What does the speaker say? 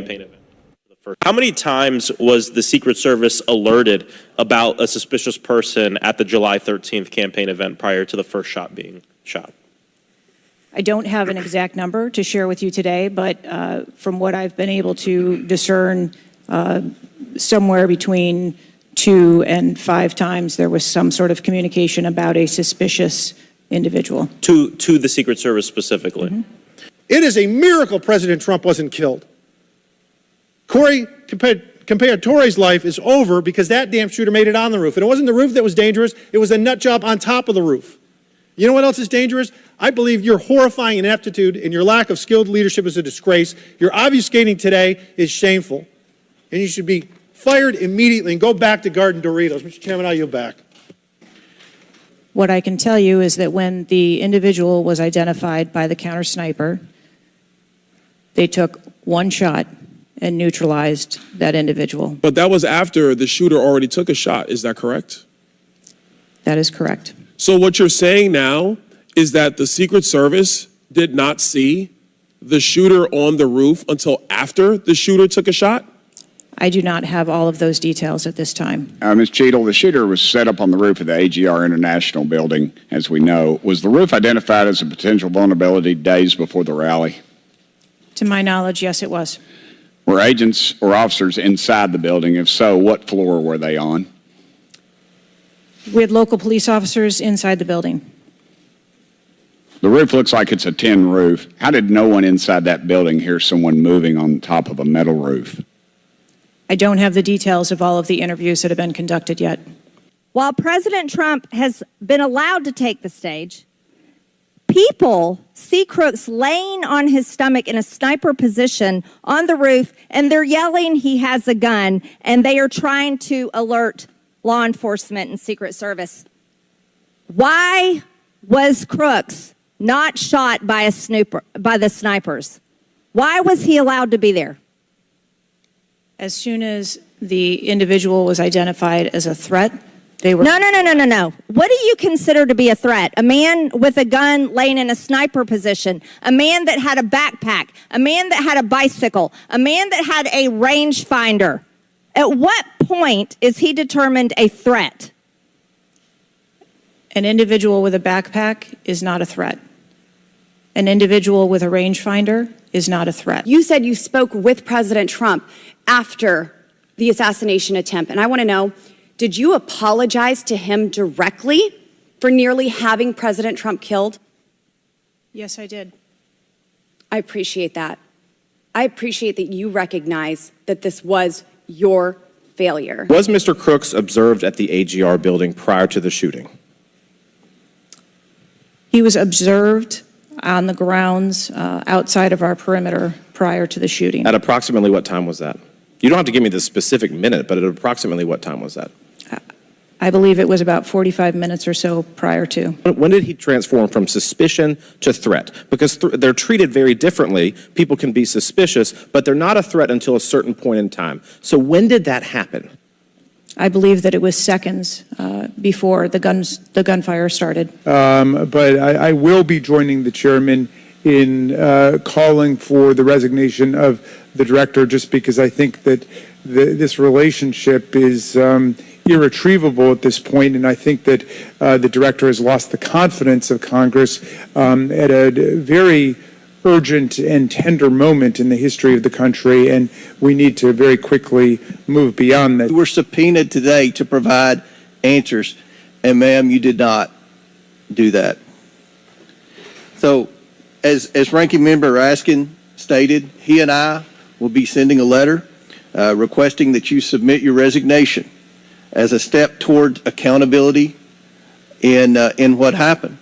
campaign event. How many times was the Secret Service alerted about a suspicious person at the July 13th campaign event prior to the first shot being shot? I don't have an exact number to share with you today, but from what I've been able to discern, somewhere between 2 and 5 times there was some sort of communication about a suspicious individual. To the Secret Service specifically? Mm-hmm. It is a miracle President Trump wasn't killed. Corey Compatore's life is over because that damn shooter made it on the roof. And it wasn't the roof that was dangerous, it was the nut job on top of the roof. You know what else is dangerous? I believe your horrifying ineptitude and your lack of skilled leadership is a disgrace. Your obfuscating today is shameful. And you should be fired immediately and go back to Garden Doritos. Mr. Chairman, I yield back. What I can tell you is that when the individual was identified by the counter sniper, they took one shot and neutralized that individual. But that was after the shooter already took a shot. Is that correct? That is correct. So what you're saying now is that the Secret Service did not see the shooter on the roof until after the shooter took a shot? I do not have all of those details at this time. Ms. Cheatle, the shooter was set up on the roof of the AGR International building, as we know. Was the roof identified as a potential vulnerability days before the rally? To my knowledge, yes, it was. Were agents or officers inside the building? If so, what floor were they on? We had local police officers inside the building. The roof looks like it's a tin roof. How did no one inside that building hear someone moving on top of a metal roof? I don't have the details of all of the interviews that have been conducted yet. While President Trump has been allowed to take the stage, people see Crooks laying on his stomach in a sniper position on the roof, and they're yelling he has a gun, and they are trying to alert law enforcement and Secret Service. Why was Crooks not shot by the snipers? Why was he allowed to be there? As soon as the individual was identified as a threat, they were... No. What do you consider to be a threat? A man with a gun laying in a sniper position, a man that had a backpack, a man that had a bicycle, a man that had a rangefinder. At what point is he determined a threat? An individual with a backpack is not a threat. An individual with a rangefinder is not a threat. You said you spoke with President Trump after the assassination attempt, and I want to know, did you apologize to him directly for nearly having President Trump killed? Yes, I did. I appreciate that. I appreciate that you recognize that this was your failure. Was Mr. Crooks observed at the AGR building prior to the shooting? He was observed on the grounds outside of our perimeter prior to the shooting. At approximately what time was that? You don't have to give me the specific minute, but at approximately what time was that? I believe it was about 45 minutes or so prior to. When did he transform from suspicion to threat? Because they're treated very differently. People can be suspicious, but they're not a threat until a certain point in time. So when did that happen? I believe that it was seconds before the gunfire started. But I will be joining the chairman in calling for the resignation of the director, just because I think that this relationship is irretrievable at this point, and I think that the director has lost the confidence of Congress at a very urgent and tender moment in the history of the country, and we need to very quickly move beyond that. We're subpoenaed today to provide answers, and ma'am, you did not do that. So, as Ranking Member Raskin stated, he and I will be sending a letter requesting that you submit your resignation as a step toward accountability in what happened.